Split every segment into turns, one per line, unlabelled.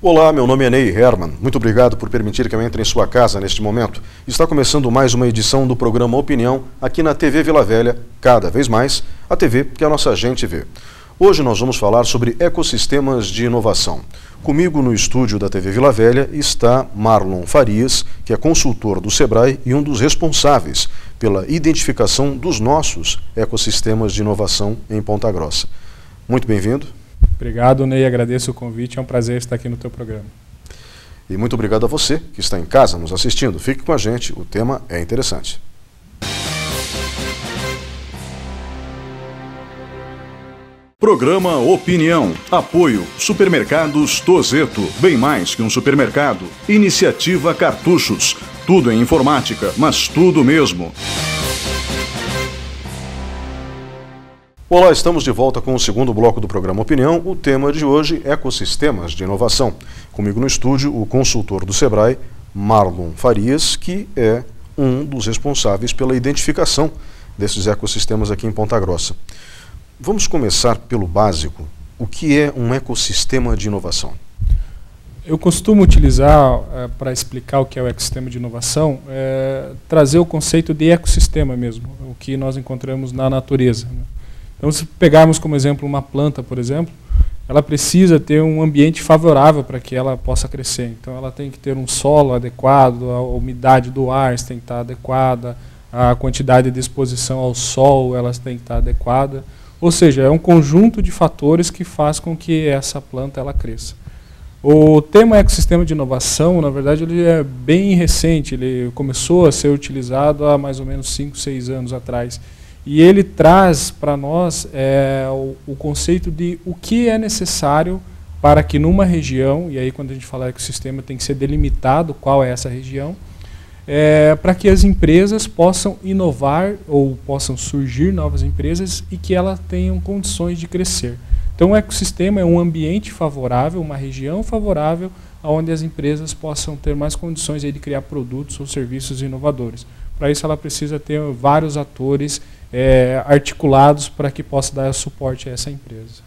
Olá, meu nome é Ney Herman. Muito obrigado por permitir que eu entre em sua casa neste momento. Está começando mais uma edição do programa Opinião aqui na TV Vila Velha, cada vez mais a TV que a nossa gente vê. Hoje nós vamos falar sobre ecossistemas de inovação. Comigo no estúdio da TV Vila Velha está Marlon Farias, que é consultor do Sebrae e um dos responsáveis pela identificação dos nossos ecossistemas de inovação em Ponta Grossa. Muito bem-vindo.
Obrigado, Ney. Agradeço o convite. É um prazer estar aqui no teu programa.
E muito obrigado a você que está em casa nos assistindo. Fique com a gente, o tema é interessante. Programa Opinião. Apoio Supermercados Tozeto. Bem mais que um supermercado. Iniciativa Cartuchos. Tudo em informática, mas tudo mesmo. Olá, estamos de volta com o segundo bloco do programa Opinião. O tema de hoje é ecossistemas de inovação. Comigo no estúdio, o consultor do Sebrae, Marlon Farias, que é um dos responsáveis pela identificação desses ecossistemas aqui em Ponta Grossa. Vamos começar pelo básico. O que é um ecossistema de inovação?
Eu costumo utilizar, para explicar o que é o ecossistema de inovação, trazer o conceito de ecossistema mesmo, o que nós encontramos na natureza, né? Então, se pegarmos como exemplo uma planta, por exemplo, ela precisa ter um ambiente favorável para que ela possa crescer. Então, ela tem que ter um solo adequado, a umidade do ar tem que estar adequada, a quantidade de exposição ao sol ela tem que estar adequada. Ou seja, é um conjunto de fatores que faz com que essa planta ela cresça. O tema ecossistema de inovação, na verdade, ele é bem recente. Ele começou a ser utilizado há mais ou menos 5, 6 anos atrás. E ele traz para nós o conceito de o que é necessário para que numa região, e aí quando a gente fala ecossistema tem que ser delimitado qual é essa região, para que as empresas possam inovar ou possam surgir novas empresas e que elas tenham condições de crescer. Então o ecossistema é um ambiente favorável, uma região favorável, onde as empresas possam ter mais condições aí de criar produtos ou serviços inovadores. Para isso ela precisa ter vários atores articulados para que possa dar suporte a essa empresa.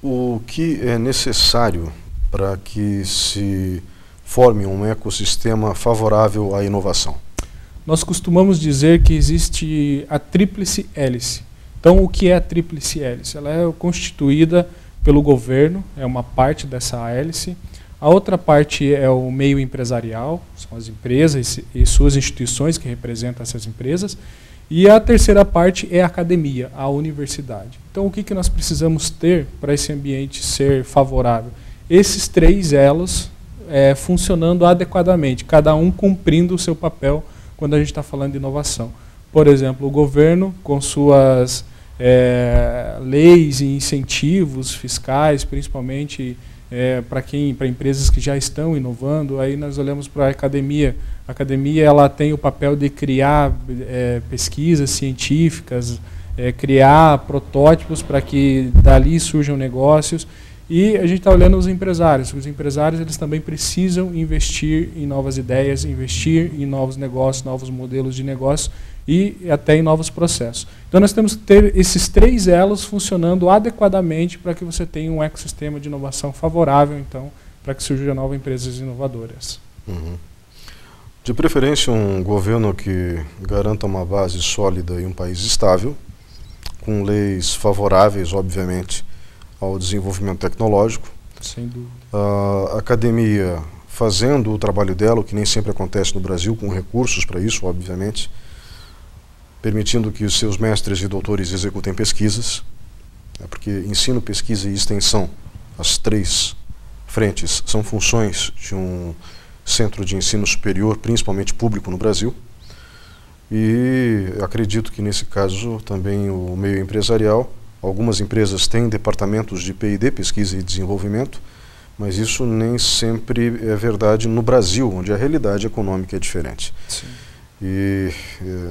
O que é necessário para que se forme um ecossistema favorável à inovação?
Nós costumamos dizer que existe a tríplice hélice. Então, o que é a tríplice hélice? Ela é constituída pelo governo, é uma parte dessa hélice. A outra parte é o meio empresarial, são as empresas e suas instituições que representam essas empresas. E a terceira parte é a academia, a universidade. Então, o que nós precisamos ter para esse ambiente ser favorável? Esses 3 elos funcionando adequadamente, cada um cumprindo o seu papel quando a gente está falando de inovação. Por exemplo, o governo, com suas leis e incentivos fiscais, principalmente para empresas que já estão inovando, aí nós olhamos para a academia. A academia ela tem o papel de criar pesquisas científicas, criar protótipos para que dali surjam negócios. E a gente está olhando os empresários. Os empresários eles também precisam investir em novas ideias, investir em novos negócios, novos modelos de negócio e até em novos processos. Então nós temos que ter esses 3 elos funcionando adequadamente para que você tenha um ecossistema de inovação favorável, então, para que surjam novas empresas inovadoras.
De preferência, um governo que garanta uma base sólida e um país estável, com leis favoráveis, obviamente, ao desenvolvimento tecnológico.
Sem dúvida.
A academia fazendo o trabalho dela, o que nem sempre acontece no Brasil, com recursos para isso, obviamente, permitindo que os seus mestres e doutores executem pesquisas, porque ensino, pesquisa e extensão, as 3 frentes, são funções de um centro de ensino superior, principalmente público no Brasil. E acredito que nesse caso também o meio empresarial, algumas empresas têm departamentos de P&D, pesquisa e desenvolvimento, mas isso nem sempre é verdade no Brasil, onde a realidade econômica é diferente.
Sim.
E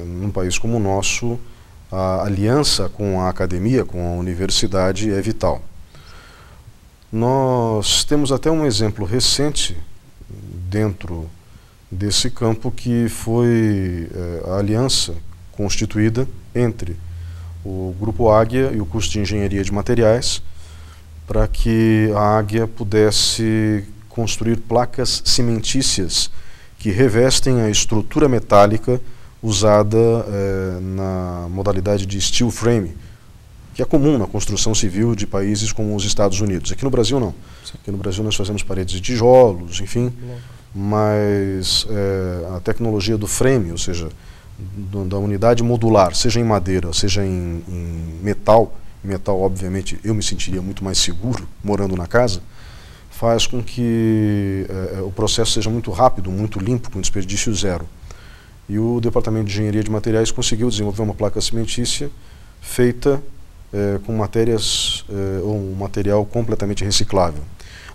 num país como o nosso, a aliança com a academia, com a universidade é vital. Nós temos até um exemplo recente dentro desse campo que foi a aliança constituída entre o Grupo Águia e o curso de Engenharia de Materiais para que a Águia pudesse construir placas cimentícias que revestem a estrutura metálica usada na modalidade de steel frame, que é comum na construção civil de países como os Estados Unidos. Aqui no Brasil não. Aqui no Brasil nós fazemos paredes de tijolos, enfim, mas a tecnologia do frame, ou seja, da unidade modular, seja em madeira, seja em metal, obviamente eu me sentiria muito mais seguro morando na casa, faz com que o processo seja muito rápido, muito limpo, com desperdício zero. E o Departamento de Engenharia de Materiais conseguiu desenvolver uma placa cimentícia feita com matérias ou um material completamente reciclável.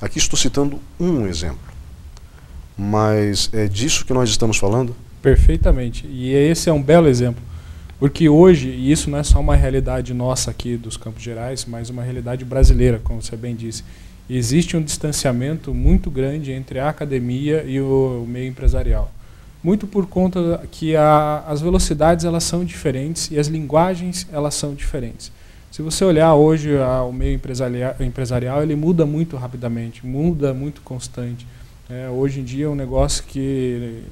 Aqui estou citando um exemplo, mas é disso que nós estamos falando?
Perfeitamente, e esse é um belo exemplo, porque hoje, e isso não é só uma realidade nossa aqui dos Campos Gerais, mas uma realidade brasileira, como você bem disse. Existe um distanciamento muito grande entre a academia e o meio empresarial. Muito por conta que as velocidades elas são diferentes e as linguagens elas são diferentes. Se você olhar hoje o meio empresarial ele muda muito rapidamente, muda muito constante. Hoje em dia é um negócio que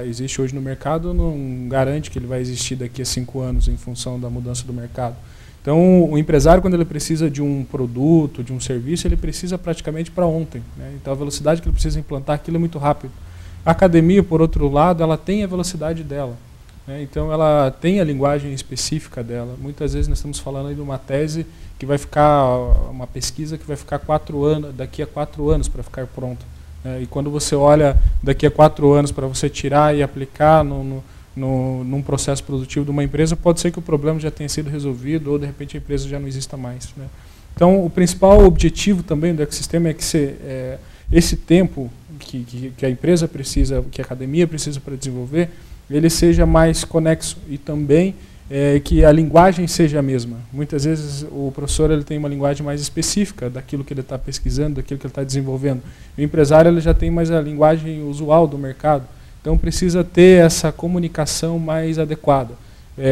existe hoje no mercado não garante que ele vai existir daqui a 5 anos em função da mudança do mercado. Então o empresário, quando ele precisa de um produto, de um serviço, ele precisa praticamente para ontem, né? Então a velocidade que ele precisa implantar aquilo é muito rápido. A academia, por outro lado, ela tem a velocidade dela, né? Então ela tem a linguagem específica dela. Muitas vezes nós estamos falando aí de uma tese que vai ficar, uma pesquisa que vai ficar 4 anos, daqui a 4 anos para ficar pronta. E quando você olha daqui a 4 anos para você tirar e aplicar num processo produtivo de uma empresa, pode ser que o problema já tenha sido resolvido ou de repente a empresa já não exista mais, né? Então o principal objetivo também do ecossistema é que esse tempo que a empresa precisa, que a academia precisa para desenvolver, ele seja mais conexo e também que a linguagem seja a mesma. Muitas vezes o professor ele tem uma linguagem mais específica daquilo que ele está pesquisando, daquilo que ele está desenvolvendo. O empresário ele já tem mais a linguagem usual do mercado. Então precisa ter essa comunicação mais adequada.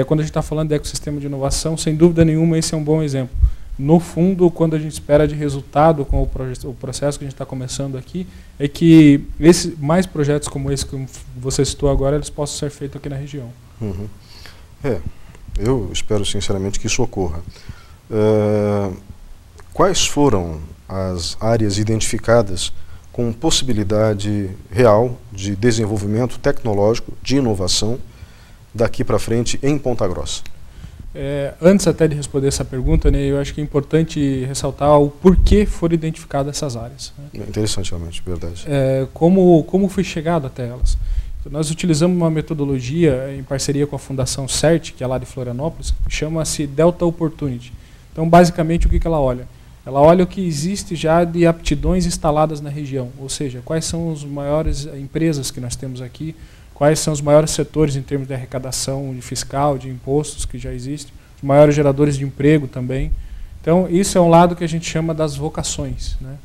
Quando a gente está falando de ecossistema de inovação, sem dúvida nenhuma esse é um bom exemplo. No fundo, quando a gente espera de resultado com o processo que a gente está começando aqui, é que mais projetos como esse que você citou agora, eles possam ser feitos aqui na região.
Uhum. Eu espero sinceramente que isso ocorra. Quais foram as áreas identificadas com possibilidade real de desenvolvimento tecnológico, de inovação, daqui para frente em Ponta Grossa?
Antes até de responder essa pergunta, né, eu acho que é importante ressaltar o porquê foram identificadas essas áreas, né?
Interessante, realmente, verdade.
Como foi chegado até elas. Então, nós utilizamos uma metodologia em parceria com a Fundação CERT, que é lá de Florianópolis, que chama-se Delta Opportunity. Então, basicamente, o que ela olha? Ela olha o que existe já de aptidões instaladas na região, ou seja, quais são as maiores empresas que nós temos aqui, quais são os maiores setores em termos de arrecadação de fiscal, de impostos que já existem, os maiores geradores de emprego também. Então, isso é um lado que a gente chama das vocações, né?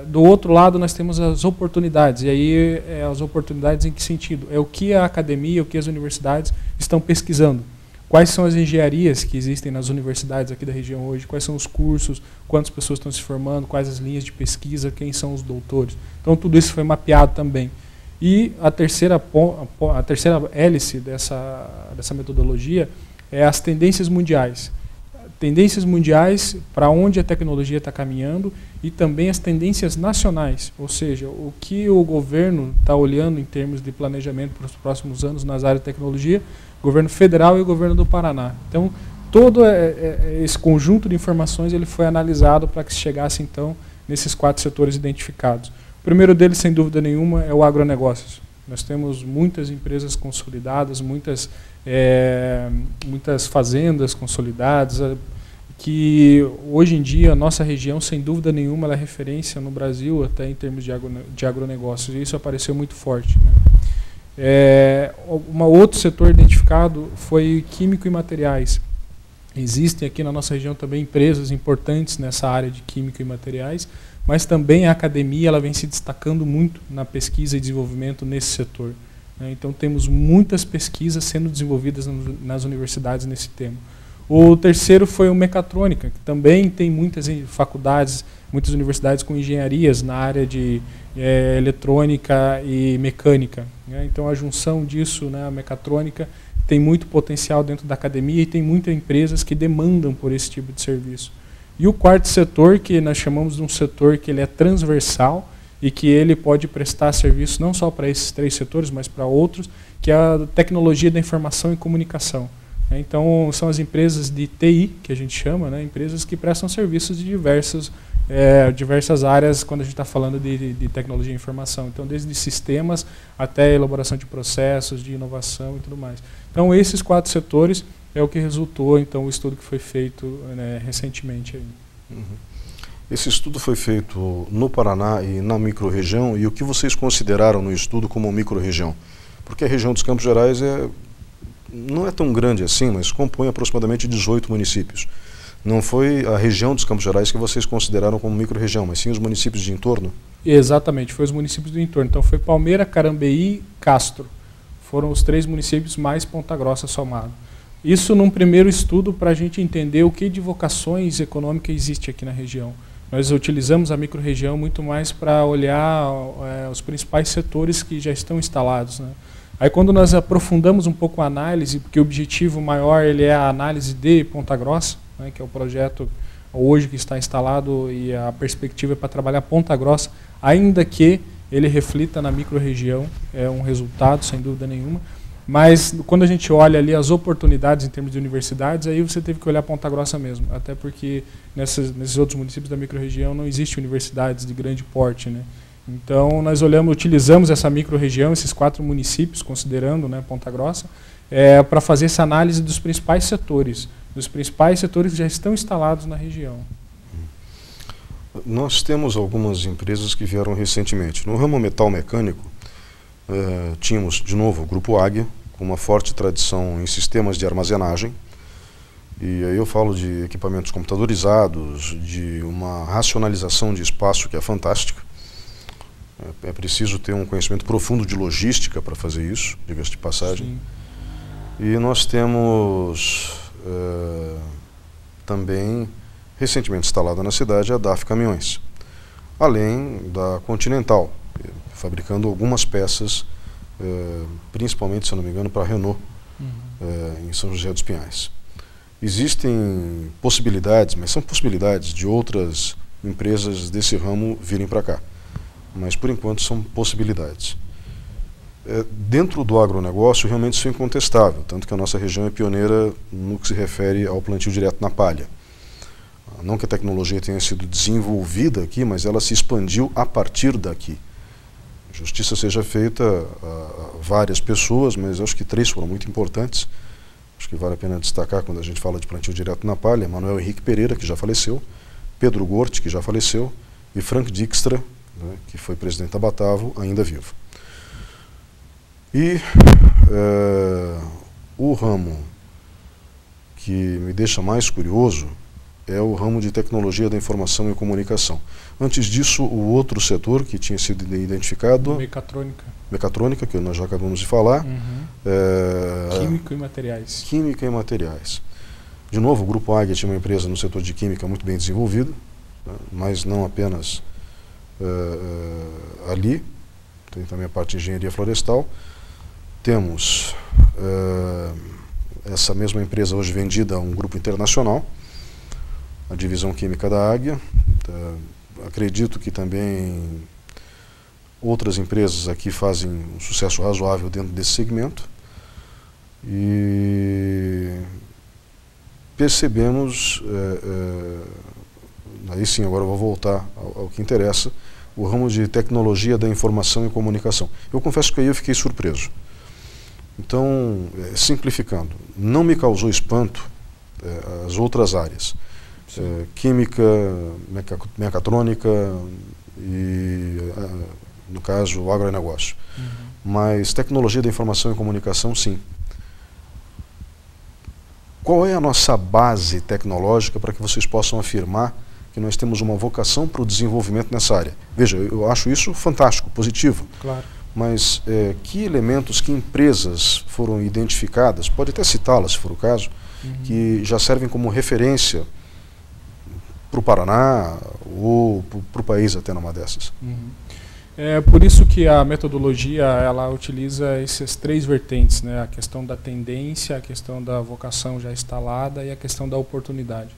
Do outro lado, nós temos as oportunidades, e aí as oportunidades em que sentido? É o que a academia, o que as universidades estão pesquisando. Quais são as engenharias que existem nas universidades aqui da região hoje, quais são os cursos, quantas pessoas estão se formando, quais as linhas de pesquisa, quem são os doutores. Então, tudo isso foi mapeado também. E a terceira hélice dessa metodologia é as tendências mundiais. Tendências mundiais para onde a tecnologia está caminhando e também as tendências nacionais, ou seja, o que o governo está olhando em termos de planejamento para os próximos anos nas áreas de tecnologia, o governo federal e o governo do Paraná. Então, todo esse conjunto de informações ele foi analisado para que se chegasse, então, nesses 4 setores identificados. O primeiro deles, sem dúvida nenhuma, é o agronegócios. Nós temos muitas empresas consolidadas, muitas fazendas consolidadas, que hoje em dia a nossa região, sem dúvida nenhuma, ela é referência no Brasil, até em termos de agronegócios, e isso apareceu muito forte, né? Outro setor identificado foi químico e materiais. Existem aqui na nossa região também empresas importantes nessa área de química e materiais, mas também a academia ela vem se destacando muito na pesquisa e desenvolvimento nesse setor, né? Então temos muitas pesquisas sendo desenvolvidas nas universidades nesse tema. O terceiro foi o Mecatrônica, que também tem muitas faculdades, muitas universidades com engenharias na área de eletrônica e mecânica, né? Então a junção disso, né, a mecatrônica, tem muito potencial dentro da academia e tem muitas empresas que demandam por esse tipo de serviço. E o quarto setor, que nós chamamos de um setor que ele é transversal e que ele pode prestar serviço não só para esses 3 setores, mas para outros, que é a tecnologia da informação e comunicação. Então, são as empresas de TI, que a gente chama, né, empresas que prestam serviços de diversas áreas quando a gente está falando de tecnologia e informação. Então, desde sistemas até a elaboração de processos, de inovação e tudo mais. Então, esses 4 setores é o que resultou, então, o estudo que foi feito, né, recentemente. Aí.
Uhum. Esse estudo foi feito no Paraná e na microrregião, e o que vocês consideraram no estudo como microrregião? Porque a região dos Campos Gerais não é tão grande assim, mas compõe aproximadamente 18 municípios. Não foi a região dos Campos Gerais que vocês consideraram como microrregião, mas sim os municípios de entorno?
Exatamente, foi os municípios do entorno. Então foi Palmeira, Carambeí e Castro. Foram os 3 municípios mais Ponta Grossa somado. Isso num primeiro estudo para a gente entender o que de vocações econômicas existe aqui na região. Nós utilizamos a microrregião muito mais para olhar os principais setores que já estão instalados, né? Aí quando nós aprofundamos um pouco a análise, porque o objetivo maior ele é a análise de Ponta Grossa, né, que é o projeto hoje que está instalado e a perspectiva é para trabalhar Ponta Grossa, ainda que ele reflita na microrregião, é um resultado sem dúvida nenhuma, mas quando a gente olha ali as oportunidades em termos de universidades, aí você teve que olhar Ponta Grossa mesmo, até porque nesses outros municípios da microrregião não existem universidades de grande porte, né? Então, nós utilizamos essa microrregião, esses 4 municípios, considerando, né, Ponta Grossa, para fazer essa análise dos principais setores que já estão instalados na região.
Nós temos algumas empresas que vieram recentemente. No ramo metal mecânico, tínhamos, de novo, o Grupo Águia, com uma forte tradição em sistemas de armazenagem. E aí eu falo de equipamentos computadorizados, de uma racionalização de espaço que é fantástica. É preciso ter um conhecimento profundo de logística para fazer isso, diga-se de passagem. Sim. E nós temos também, recentemente instalada na cidade, a DAF Caminhões, além da Continental, fabricando algumas peças, principalmente, se eu não me engano, para a Renault, em São José dos Pinhais. Existem possibilidades, mas são possibilidades de outras empresas desse ramo virem para cá. Mas, por enquanto, são possibilidades. Dentro do agronegócio, realmente isso é incontestável, tanto que a nossa região é pioneira no que se refere ao plantio direto na palha. Não que a tecnologia tenha sido desenvolvida aqui, mas ela se expandiu a partir daqui. Justiça seja feita a várias pessoas, mas acho que 3 foram muito importantes. Acho que vale a pena destacar quando a gente fala de plantio direto na palha: Manuel Henrique Pereira, que já faleceu, Pedro Gorte, que já faleceu, e Frank Dijkstra, né, que foi presidente da Batavo, ainda vivo. E o ramo que me deixa mais curioso é o ramo de tecnologia da informação e comunicação. Antes disso, o outro setor que tinha sido identificado...
Mecatrônica.
Mecatrônica, que nós já acabamos de falar.
Química e materiais.
Química e materiais. De novo, o Grupo Águia tinha uma empresa no setor de química muito bem desenvolvida, né, mas não apenas ali. Tem também a parte de engenharia florestal. Temos essa mesma empresa hoje vendida a um grupo internacional, a divisão química da Águia. Acredito que também outras empresas aqui fazem um sucesso razoável dentro desse segmento. E percebemos, aí sim, agora eu vou voltar ao que interessa, o ramo de tecnologia da informação e comunicação. Eu confesso que aí eu fiquei surpreso. Então, simplificando, não me causou espanto as outras áreas. Química, mecatrônica e, no caso, o agronegócio. Mas tecnologia da informação e comunicação, sim. Qual é a nossa base tecnológica para que vocês possam afirmar que nós temos uma vocação para o desenvolvimento nessa área? Veja, eu acho isso fantástico, positivo.
Claro.
Mas que elementos, que empresas foram identificadas, pode até citá-las se for o caso, que já servem como referência para o Paraná ou para o país até numa dessas.
É por isso que a metodologia ela utiliza essas 3 vertentes, né? A questão da tendência, a questão da vocação já instalada e a questão da oportunidade.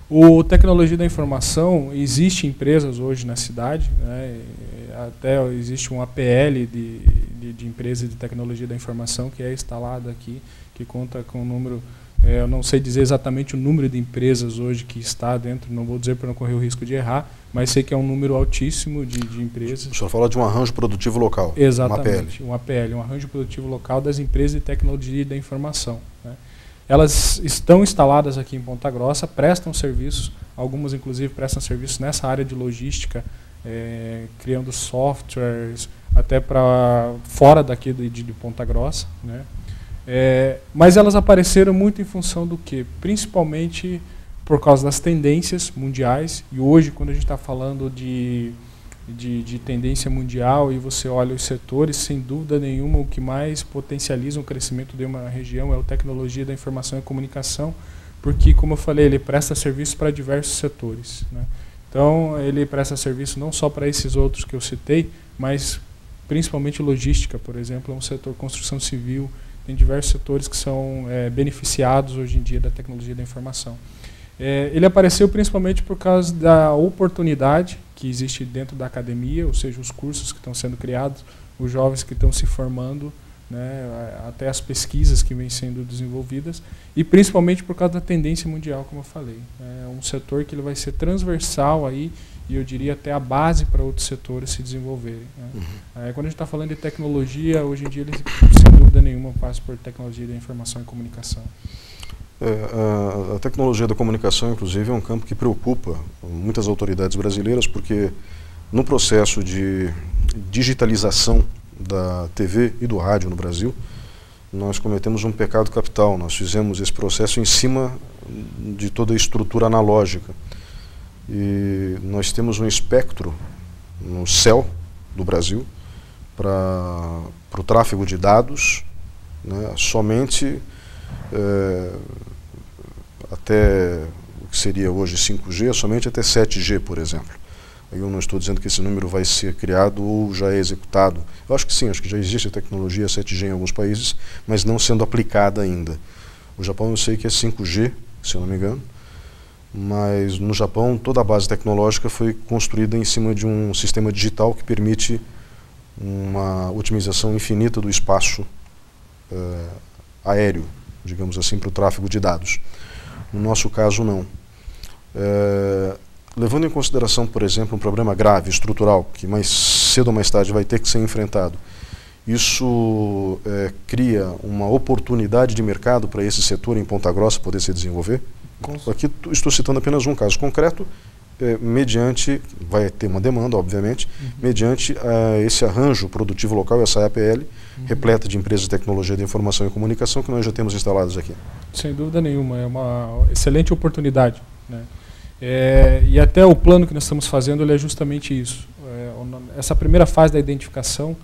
O Tecnologia da Informação, existe empresas hoje na cidade, né? Até existe um APL de empresa de tecnologia da informação que é instalada aqui, que conta com um número, eu não sei dizer exatamente o número de empresas hoje que está dentro, não vou dizer para não correr o risco de errar, mas sei que é um número altíssimo de empresas.
O senhor fala de um arranjo produtivo local.
Exatamente, um APL, um arranjo produtivo local das empresas de tecnologia da informação, né? Elas estão instaladas aqui em Ponta Grossa, prestam serviços, algumas inclusive prestam serviços nessa área de logística, criando softwares até para fora daqui de Ponta Grossa, né? Mas elas apareceram muito em função do quê? Principalmente por causa das tendências mundiais, e hoje quando a gente está falando de tendência mundial e você olha os setores, sem dúvida nenhuma o que mais potencializa o crescimento de uma região é a tecnologia da informação e comunicação, porque, como eu falei, ele presta serviço para diversos setores, né? Então, ele presta serviço não só para esses outros que eu citei, mas principalmente logística, por exemplo, é um setor construção civil, tem diversos setores que são beneficiados hoje em dia da tecnologia da informação. Ele apareceu principalmente por causa da oportunidade que existe dentro da academia, ou seja, os cursos que estão sendo criados, os jovens que estão se formando, né, até as pesquisas que vêm sendo desenvolvidas, e principalmente por causa da tendência mundial, como eu falei. É um setor que ele vai ser transversal aí, e eu diria até a base para outros setores se desenvolverem, né? Quando a gente está falando de tecnologia, hoje em dia ele, sem dúvida nenhuma, passa por tecnologia da informação e comunicação.
A tecnologia da comunicação, inclusive, é um campo que preocupa muitas autoridades brasileiras, porque no processo de digitalização da TV e do rádio no Brasil, nós cometemos um pecado capital. Nós fizemos esse processo em cima de toda a estrutura analógica. E nós temos um espectro no céu do Brasil para o tráfego de dados, né, somente até o que seria hoje 5G, somente até 7G, por exemplo. Eu não estou dizendo que esse número vai ser criado ou já é executado. Eu acho que sim, acho que já existe a tecnologia 7G em alguns países, mas não sendo aplicada ainda. O Japão eu sei que é 5G, se eu não me engano, mas no Japão toda a base tecnológica foi construída em cima de um sistema digital que permite uma otimização infinita do espaço aéreo, digamos assim, para o tráfego de dados. No nosso caso, não. Levando em consideração, por exemplo, um problema grave, estrutural, que mais cedo ou mais tarde vai ter que ser enfrentado, isso cria uma oportunidade de mercado para esse setor em Ponta Grossa poder se desenvolver? Aqui estou citando apenas um caso concreto, mediante, vai ter uma demanda, obviamente, mediante esse arranjo produtivo local, essa APL, repleta de empresas de tecnologia de informação e comunicação que nós já temos instaladas aqui.
Sem dúvida nenhuma, é uma excelente oportunidade, né? E até o plano que nós estamos fazendo ele é justamente isso. Essa primeira fase da identificação,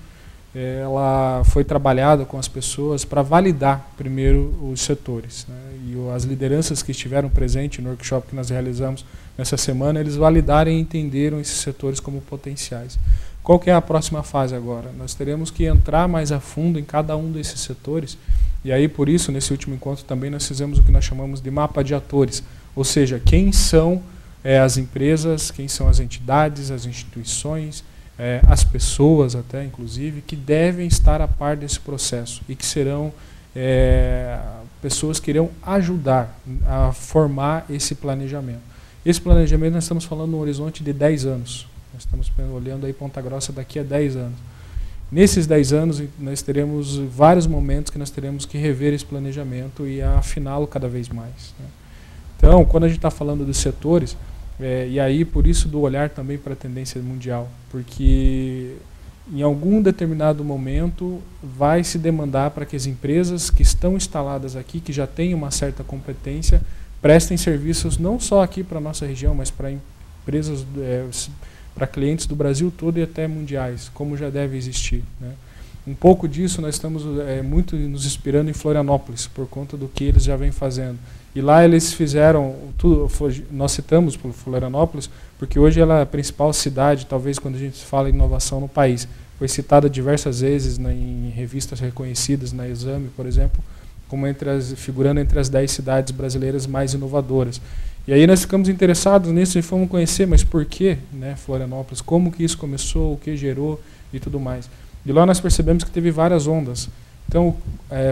ela foi trabalhada com as pessoas para validar primeiro os setores, né? E as lideranças que estiveram presentes no workshop que nós realizamos nessa semana, eles validaram e entenderam esses setores como potenciais. Qual que é a próxima fase agora? Nós teremos que entrar mais a fundo em cada um desses setores, e aí por isso, nesse último encontro também nós fizemos o que nós chamamos de mapa de atores, ou seja, quem são as empresas, quem são as entidades, as instituições, as pessoas até, inclusive, que devem estar a par desse processo e que serão pessoas que irão ajudar a formar esse planejamento. Esse planejamento nós estamos falando no horizonte de 10 anos. Nós estamos olhando aí Ponta Grossa daqui a 10 anos. Nesses 10 anos, nós teremos vários momentos que nós teremos que rever esse planejamento e afiná-lo cada vez mais, né? Então, quando a gente está falando dos setores, e aí por isso do olhar também para a tendência mundial, porque em algum determinado momento vai se demandar para que as empresas que estão instaladas aqui, que já têm uma certa competência, prestem serviços não só aqui para a nossa região, mas para empresas, para clientes do Brasil todo e até mundiais, como já deve existir, né? Um pouco disso nós estamos muito nos inspirando em Florianópolis, por conta do que eles já vêm fazendo. E lá eles fizeram tudo, nós citamos por Florianópolis, porque hoje ela é a principal cidade, talvez quando a gente fala em inovação no país. Foi citada diversas vezes em revistas reconhecidas, na Exame, por exemplo, como figurando entre as 10 cidades brasileiras mais inovadoras. E aí nós ficamos interessados nisso e fomos conhecer, mas por que, né, Florianópolis? Como que isso começou, o que gerou e tudo mais. E lá nós percebemos que teve várias ondas. Então,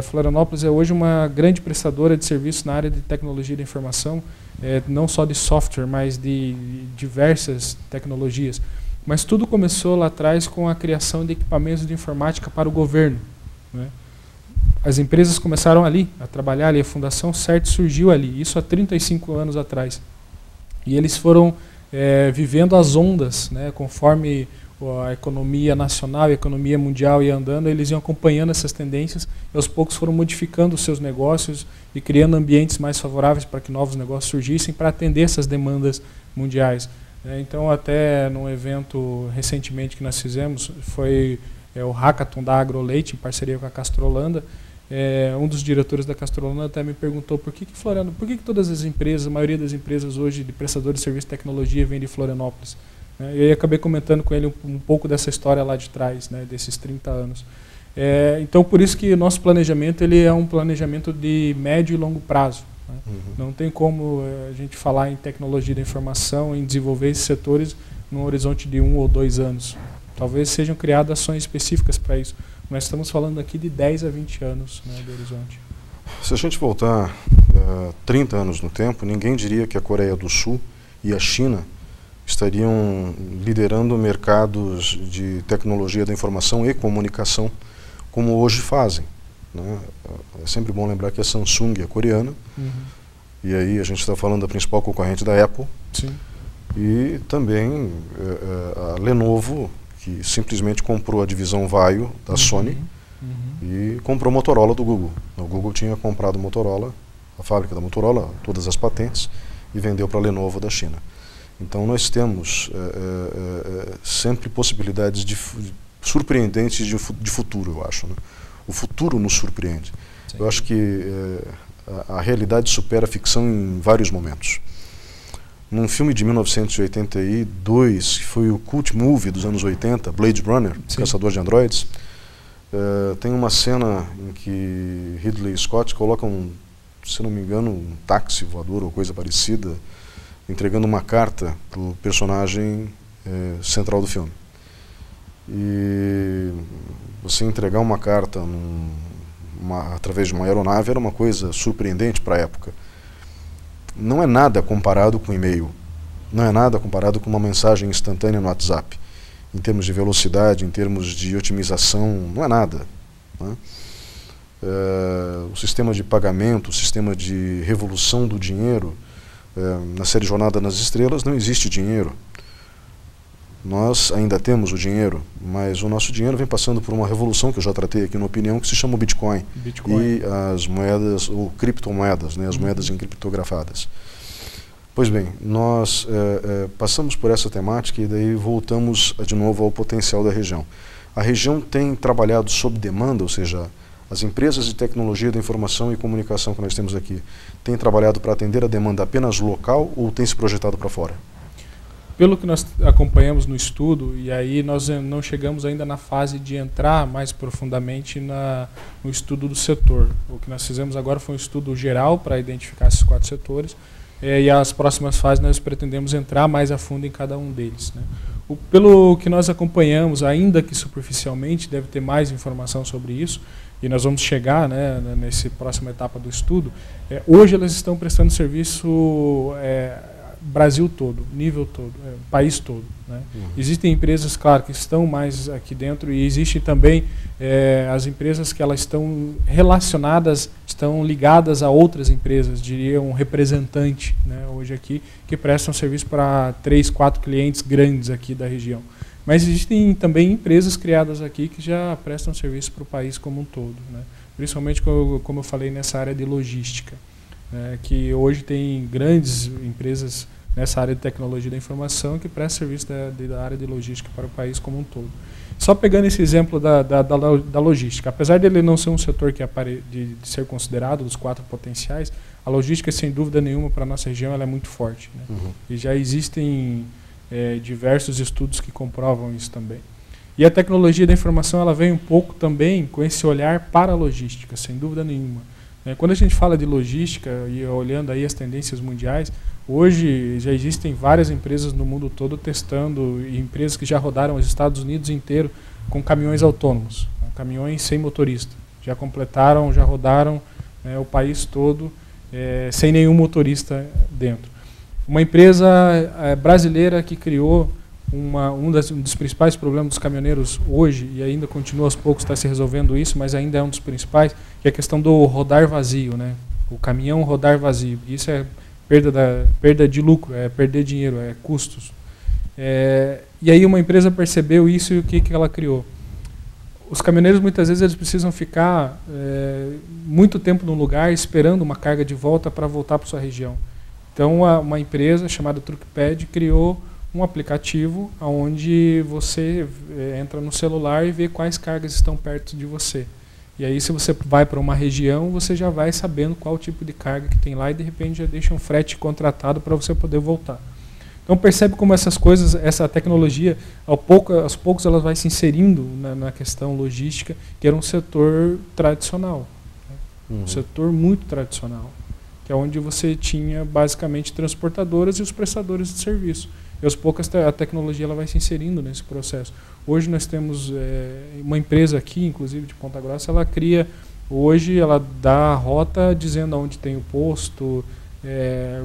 Florianópolis é hoje uma grande prestadora de serviços na área de tecnologia da informação, não só de software, mas de diversas tecnologias. Mas tudo começou lá atrás com a criação de equipamentos de informática para o governo, né? As empresas começaram ali, a trabalhar ali, a Fundação CERT surgiu ali, isso há 35 anos atrás. E eles foram vivendo as ondas, né, conforme a economia nacional e a economia mundial ia andando, eles iam acompanhando essas tendências e aos poucos foram modificando os seus negócios e criando ambientes mais favoráveis para que novos negócios surgissem para atender essas demandas mundiais. Então, até num evento recentemente que nós fizemos, foi o Hackathon da AgroLeite, em parceria com a Castrolanda. Um dos diretores da Castrolanda até me perguntou por que todas as empresas, a maioria das empresas hoje de prestadores de serviço de tecnologia vem de Florianópolis. E aí acabei comentando com ele um pouco dessa história lá de trás, né, desses 30 anos. Então, por isso que o nosso planejamento ele é um planejamento de médio e longo prazo. Né? Não tem como a gente falar em tecnologia da informação, em desenvolver esses setores num horizonte de 1 ou 2 anos. Talvez sejam criadas ações específicas para isso. Nós estamos falando aqui de 10 a 20 anos, né, do horizonte.
Se a gente voltar 30 anos no tempo, ninguém diria que a Coreia do Sul e a China estariam liderando mercados de tecnologia da informação e comunicação como hoje fazem, né? É sempre bom lembrar que a Samsung é coreana, e aí a gente está falando da principal concorrente da Apple.
Sim.
E também a Lenovo, que simplesmente comprou a divisão Vaio da Sony e comprou a Motorola do Google. O Google tinha comprado a Motorola, a fábrica da Motorola, todas as patentes, e vendeu para a Lenovo da China. Então nós temos sempre possibilidades surpreendentes de futuro, eu acho, né? O futuro nos surpreende. Sim. Eu acho que a realidade supera a ficção em vários momentos. Num filme de 1982, que foi o cult movie dos anos 80, Blade Runner, Sim. Caçador de Androides, tem uma cena em que Ridley Scott coloca se não me engano, um táxi voador ou coisa parecida, entregando uma carta para o personagem central do filme. E você entregar uma carta através de uma aeronave era uma coisa surpreendente para a época. Não é nada comparado com e-mail, não é nada comparado com uma mensagem instantânea no WhatsApp. Em termos de velocidade, em termos de otimização, não é nada, né? O sistema de pagamento, o sistema de revolução do dinheiro, na série Jornada nas Estrelas não existe dinheiro. Nós ainda temos o dinheiro, mas o nosso dinheiro vem passando por uma revolução que eu já tratei aqui na opinião, que se chama o Bitcoin. E as moedas, ou criptomoedas, né, as moedas encriptografadas. Pois bem, nós passamos por essa temática e daí voltamos de novo ao potencial da região. A região tem trabalhado sob demanda, ou seja, as empresas de tecnologia da informação e comunicação que nós temos aqui têm trabalhado para atender a demanda apenas local ou tem se projetado para fora?
Pelo que nós acompanhamos no estudo, e aí nós não chegamos ainda na fase de entrar mais profundamente no estudo do setor. O que nós fizemos agora foi um estudo geral para identificar esses 4 setores, e as próximas fases nós pretendemos entrar mais a fundo em cada um deles, né? Pelo que nós acompanhamos, ainda que superficialmente, deve ter mais informação sobre isso, e nós vamos chegar, né, nessa próxima etapa do estudo. Hoje elas estão prestando serviço Brasil todo, nível todo, país todo, né? Existem empresas, claro, que estão mais aqui dentro e existem também as empresas que elas estão relacionadas, estão ligadas a outras empresas, diria um representante, né, hoje aqui, que prestam serviço para 3, 4 clientes grandes aqui da região. Mas existem também empresas criadas aqui que já prestam serviço para o país como um todo, né? Principalmente, como eu falei, nessa área de logística, que hoje tem grandes empresas nessa área de tecnologia da informação que prestam serviço da área de logística para o país como um todo. Só pegando esse exemplo da logística, apesar dele não ser um setor que de ser considerado dos 4 potenciais, a logística, sem dúvida nenhuma, para a nossa região ela é muito forte, né? E já existem diversos estudos que comprovam isso também. E a tecnologia da informação ela vem um pouco também com esse olhar para a logística, sem dúvida nenhuma. Quando a gente fala de logística, e olhando aí as tendências mundiais, hoje já existem várias empresas no mundo todo testando, e empresas que já rodaram os Estados Unidos inteiro com caminhões autônomos, caminhões sem motorista. Já completaram, já rodaram o país todo sem nenhum motorista dentro. Uma empresa brasileira que criou um dos principais problemas dos caminhoneiros hoje, e ainda continua aos poucos, está se resolvendo isso, mas ainda é um dos principais, que é a questão do rodar vazio, né? O caminhão rodar vazio. Isso é perda de lucro, é perder dinheiro, é custos. E aí uma empresa percebeu isso e o que ela criou? Os caminhoneiros muitas vezes eles precisam ficar muito tempo num lugar esperando uma carga de volta para voltar para sua região. Então uma empresa chamada TruckPad criou um aplicativo onde você entra no celular e vê quais cargas estão perto de você. E aí se você vai para uma região, você já vai sabendo qual tipo de carga que tem lá e de repente já deixa um frete contratado para você poder voltar. Então percebe como essas coisas, essa tecnologia, aos poucos ela vai se inserindo na questão logística, que era um setor tradicional, né? Um setor muito tradicional, que é onde você tinha basicamente transportadoras e os prestadores de serviço. E aos poucos a tecnologia ela vai se inserindo nesse processo. Hoje nós temos uma empresa aqui, inclusive de Ponta Grossa, ela dá a rota dizendo onde tem o posto,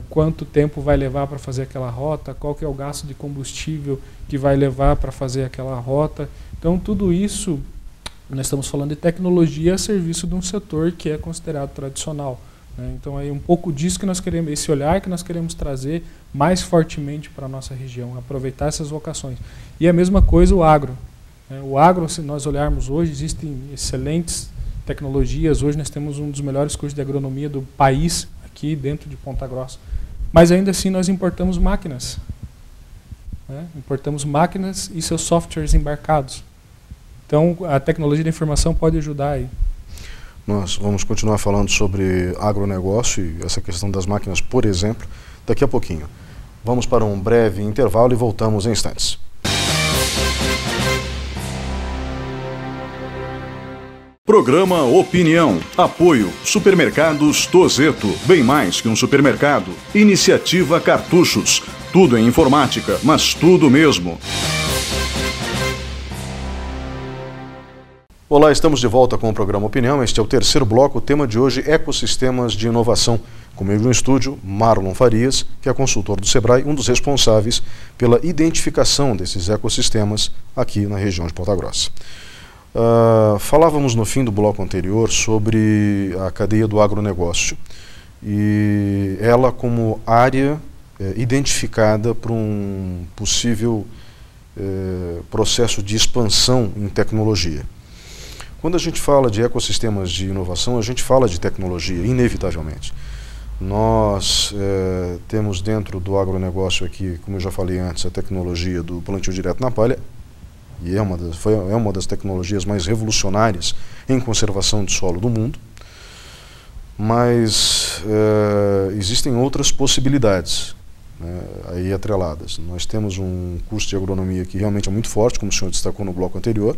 quanto tempo vai levar para fazer aquela rota, qual que é o gasto de combustível que vai levar para fazer aquela rota. Então tudo isso, nós estamos falando de tecnologia a serviço de um setor que é considerado tradicional. Então é um pouco disso que nós queremos, esse olhar que nós queremos trazer mais fortemente para a nossa região, aproveitar essas vocações. E a mesma coisa o agro. O agro, se nós olharmos hoje, existem excelentes tecnologias. Hoje nós temos um dos melhores cursos de agronomia do país, aqui dentro de Ponta Grossa. Mas ainda assim nós importamos máquinas. Importamos máquinas e seus softwares embarcados. Então a tecnologia da informação pode ajudar aí.
Nós vamos continuar falando sobre agronegócio e essa questão das máquinas, por exemplo, daqui a pouquinho. Vamos para um breve intervalo e voltamos em instantes.
Programa Opinião. Apoio Supermercados Tozeto. Bem mais que um supermercado. Iniciativa Cartuchos. Tudo em informática, mas tudo mesmo.
Olá, estamos de volta com o programa Opinião. Este é o terceiro bloco. O tema de hoje, ecossistemas de inovação. Comigo no estúdio, Marlon Farias, que é consultor do Sebrae, um dos responsáveis pela identificação desses ecossistemas aqui na região de Ponta Grossa. Falávamos no fim do bloco anterior sobre a cadeia do agronegócio e ela como área identificada para um possível processo de expansão em tecnologia. Quando a gente fala de ecossistemas de inovação, a gente fala de tecnologia, inevitavelmente. Nós temos dentro do agronegócio aqui, como eu já falei antes, a tecnologia do plantio direto na palha, e é uma das tecnologias mais revolucionárias em conservação de solo do mundo, mas existem outras possibilidades, né, aí atreladas. Nós temos um curso de agronomia que realmente é muito forte, como o senhor destacou no bloco anterior,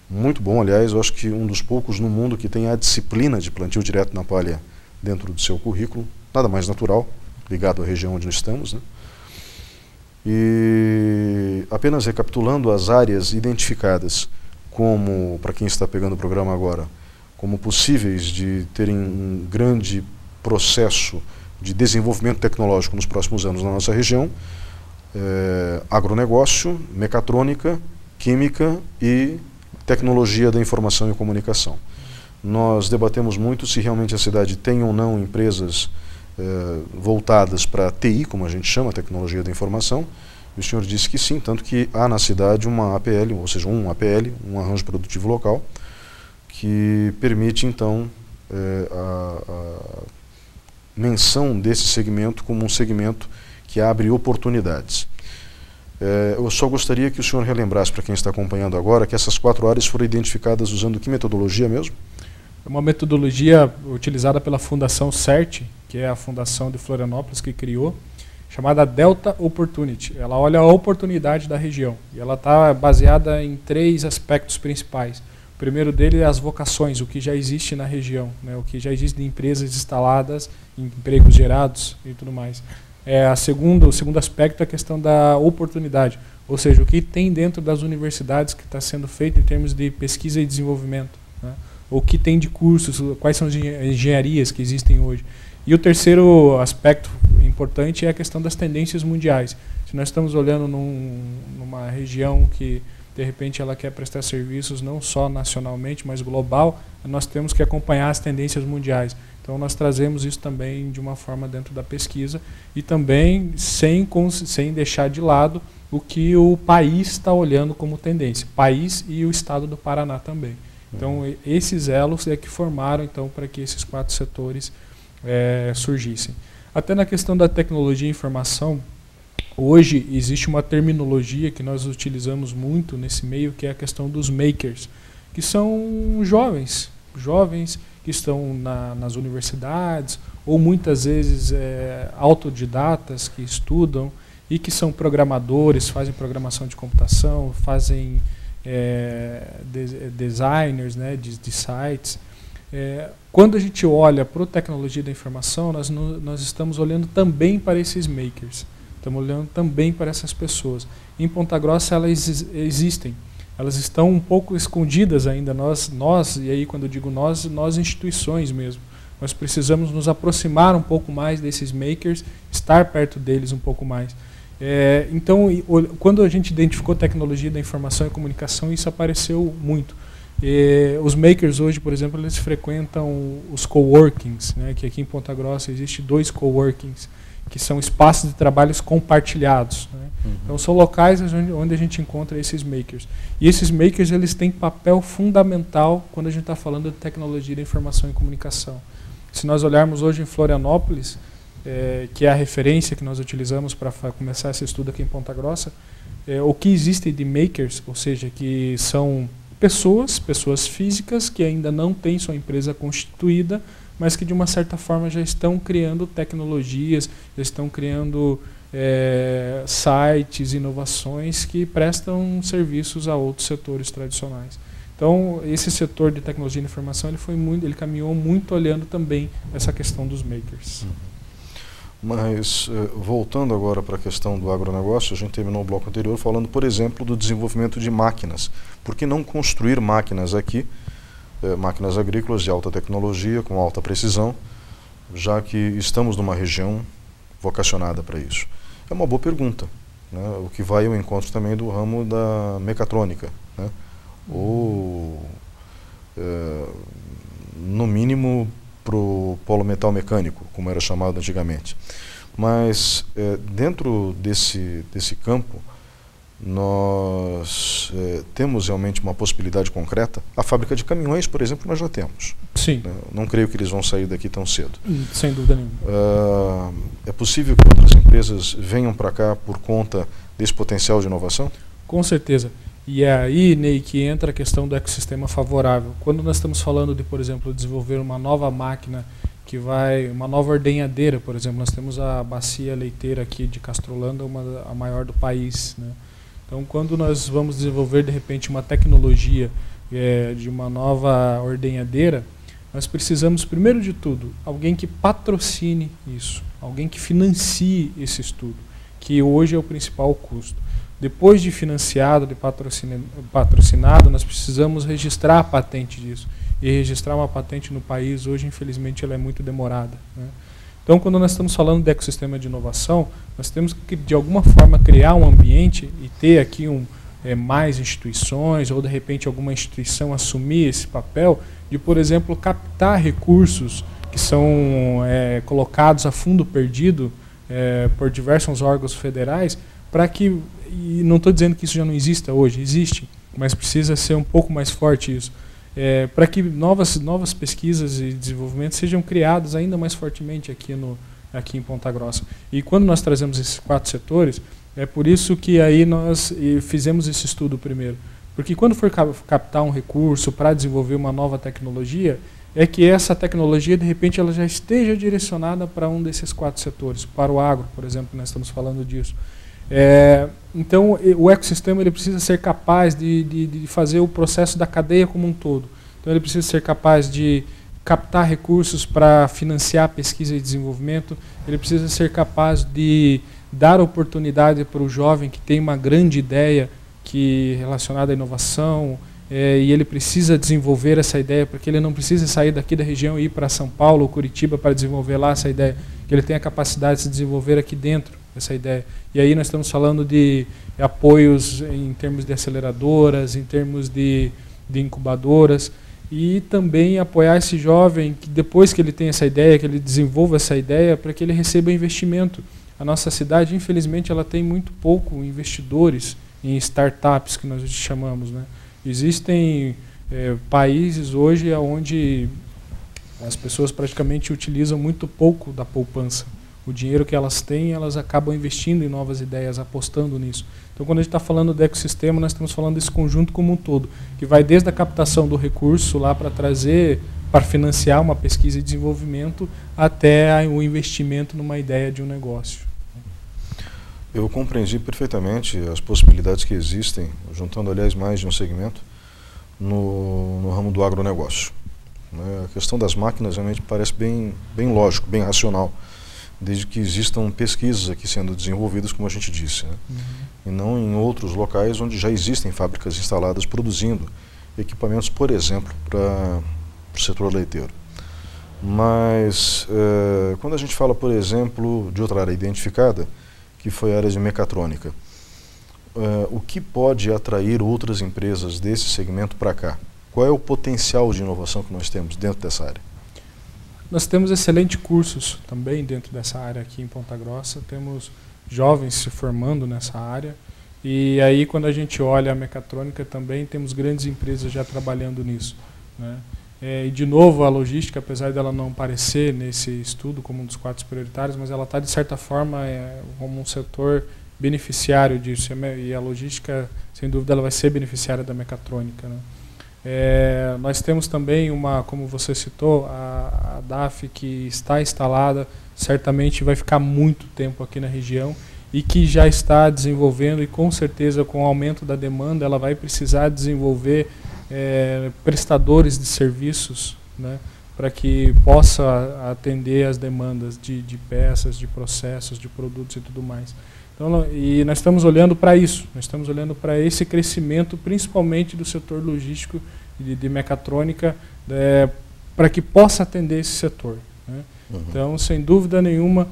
muito bom, aliás, eu acho que um dos poucos no mundo que tem a disciplina de plantio direto na palha dentro do seu currículo, nada mais natural, ligado à região onde nós estamos, né? E apenas recapitulando as áreas identificadas como, para quem está pegando o programa agora, como possíveis de terem um grande processo de desenvolvimento tecnológico nos próximos anos na nossa região, agronegócio, mecatrônica, química e tecnologia da informação e comunicação. Nós debatemos muito se realmente a cidade tem ou não empresas voltadas para TI, como a gente chama, tecnologia da informação. E o senhor disse que sim, tanto que há na cidade uma APL, ou seja, um APL, um arranjo produtivo local, que permite então a menção desse segmento como um segmento que abre oportunidades. Eu só gostaria que o senhor relembrasse para quem está acompanhando agora que essas 4 áreas foram identificadas usando que metodologia mesmo?
É uma metodologia utilizada pela Fundação CERT, que é a Fundação de Florianópolis que criou, chamada Delta Opportunity. Ela olha a oportunidade da região e ela está baseada em 3 aspectos principais. O primeiro dele é as vocações, o que já existe na região, né, o que já existe de empresas instaladas, empregos gerados e tudo mais. O segundo aspecto é a questão da oportunidade, ou seja, o que tem dentro das universidades que está sendo feito em termos de pesquisa e desenvolvimento, né? O que tem de cursos, quais são as engenharias que existem hoje. E o terceiro aspecto importante é a questão das tendências mundiais. Se nós estamos olhando numa região que, de repente, ela quer prestar serviços não só nacionalmente, mas global, nós temos que acompanhar as tendências mundiais. Então, nós trazemos isso também de uma forma dentro da pesquisa e também sem deixar de lado o que o país está olhando como tendência. País e o estado do Paraná também. Então, esses elos é que formaram então, para que esses 4 setores surgissem. Até na questão da tecnologia e informação, hoje existe uma terminologia que nós utilizamos muito nesse meio, que é a questão dos makers, que são jovens que estão nas universidades, ou muitas vezes autodidatas que estudam e que são programadores, fazem programação de computação, fazem designers, né, de sites. Quando a gente olha para a tecnologia da informação, nós estamos olhando também para esses makers, estamos olhando também para essas pessoas. Em Ponta Grossa elas existem. Elas estão um pouco escondidas ainda, nós, e aí quando eu digo nós instituições mesmo, nós precisamos nos aproximar um pouco mais desses makers, estar perto deles um pouco mais. Então, quando a gente identificou tecnologia da informação e comunicação, isso apareceu muito. Os makers hoje, por exemplo, eles frequentam os coworkings, né, que aqui em Ponta Grossa existe 2 coworkings, que são espaços de trabalhos compartilhados, né? Então são locais onde a gente encontra esses makers. E esses makers eles têm papel fundamental quando a gente está falando de tecnologia da informação e comunicação. Se nós olharmos hoje em Florianópolis, que é a referência que nós utilizamos para começar esse estudo aqui em Ponta Grossa, o que existe de makers, ou seja, que são pessoas físicas que ainda não têm sua empresa constituída, mas que de uma certa forma já estão criando tecnologias, já estão criando sites, inovações que prestam serviços a outros setores tradicionais. Então, esse setor de tecnologia e informação ele caminhou muito olhando também essa questão dos makers.
Mas, voltando agora para a questão do agronegócio, a gente terminou o bloco anterior falando, por exemplo, do desenvolvimento de máquinas. Por que não construir máquinas aqui, máquinas agrícolas de alta tecnologia, com alta precisão, já que estamos numa região vocacionada para isso? É uma boa pergunta, né? O que vai ao encontro também do ramo da mecatrônica, né? Ou, no mínimo, para o polo metal mecânico, como era chamado antigamente. Mas, dentro desse campo, nós temos realmente uma possibilidade concreta. A fábrica de caminhões, por exemplo, nós já temos.
Sim.
Não creio que eles vão sair daqui tão cedo.
Sem dúvida nenhuma.
É possível que outras empresas venham para cá por conta desse potencial de inovação?
Com certeza. E é aí, Ney, que entra a questão do ecossistema favorável. Quando nós estamos falando de, por exemplo, desenvolver uma nova máquina uma nova ordenhadeira, por exemplo, nós temos a bacia leiteira aqui de Castrolanda, a maior do país, né? Então, quando nós vamos desenvolver, de repente, uma tecnologia de uma nova ordenhadeira, nós precisamos, primeiro de tudo, alguém que patrocine isso, alguém que financie esse estudo, que hoje é o principal custo. Depois de financiado, de patrocinado, nós precisamos registrar a patente disso. E registrar uma patente no país, hoje, infelizmente, ela é muito demorada, né? Então, quando nós estamos falando de ecossistema de inovação, nós temos que, de alguma forma, criar um ambiente e ter aqui mais instituições, ou, de repente, alguma instituição assumir esse papel de, por exemplo, captar recursos que são colocados a fundo perdido por diversos órgãos federais, para que, e não estou dizendo que isso já não exista hoje, existe, mas precisa ser um pouco mais forte isso, para que novas pesquisas e desenvolvimentos sejam criados ainda mais fortemente aqui em Ponta Grossa. E quando nós trazemos esses 4 setores, É por isso que aí nós fizemos esse estudo primeiro. Porque quando for captar um recurso para desenvolver uma nova tecnologia, é que essa tecnologia, de repente, ela já esteja direcionada para um desses 4 setores. Para o agro, por exemplo, nós estamos falando disso. Então, o ecossistema ele precisa ser capaz de fazer o processo da cadeia como um todo. Então, ele precisa ser capaz de captar recursos para financiar pesquisa e desenvolvimento, ele precisa ser capaz de dar oportunidade para o jovem que tem uma grande ideia relacionada à inovação, e ele precisa desenvolver essa ideia, porque ele não precisa sair daqui da região e ir para São Paulo ou Curitiba para desenvolver lá essa ideia, que ele tem a capacidade de se desenvolver aqui dentro essa ideia. E aí nós estamos falando de apoios em termos de aceleradoras, em termos de incubadoras, e também apoiar esse jovem que depois que ele tem essa ideia, que ele desenvolva essa ideia, para que ele receba investimento. A nossa cidade, infelizmente, ela tem muito pouco investidores em startups, que nós chamamos, né? Existem países hoje onde as pessoas praticamente utilizam muito pouco da poupança. O dinheiro que elas têm, elas acabam investindo em novas ideias, apostando nisso. Então, quando a gente está falando do ecossistema, nós estamos falando desse conjunto como um todo, que vai desde a captação do recurso lá para trazer, para financiar uma pesquisa e desenvolvimento, até o investimento numa ideia de um negócio.
Eu compreendi perfeitamente as possibilidades que existem, juntando, aliás, mais de um segmento, no ramo do agronegócio. A questão das máquinas realmente parece bem lógico, bem racional, desde que existam pesquisas aqui sendo desenvolvidas, como a gente disse, né? E não em outros locais onde já existem fábricas instaladas produzindo equipamentos, por exemplo, para o setor leiteiro. Mas, quando a gente fala, por exemplo, de outra área identificada, que foi a área de mecatrônica, o que pode atrair outras empresas desse segmento para cá? Qual é o potencial de inovação que nós temos dentro dessa área?
Nós temos excelentes cursos também dentro dessa área aqui em Ponta Grossa, temos jovens se formando nessa área, e aí quando a gente olha a mecatrônica também temos grandes empresas já trabalhando nisso, né? E de novo a logística, apesar dela não aparecer nesse estudo como um dos 4 prioritários, mas ela está de certa forma como um setor beneficiário disso, e a logística sem dúvida ela vai ser beneficiária da mecatrônica, né? Nós temos também como você citou, a DAF que está instalada, certamente vai ficar muito tempo aqui na região e que já está desenvolvendo, e com certeza com o aumento da demanda ela vai precisar desenvolver prestadores de serviços, né, para que possa atender as demandas de peças, de processos, de produtos e tudo mais. Então, e nós estamos olhando para isso, nós estamos olhando para esse crescimento, principalmente do setor logístico e de mecatrônica, para que possa atender esse setor, né? Então, sem dúvida nenhuma,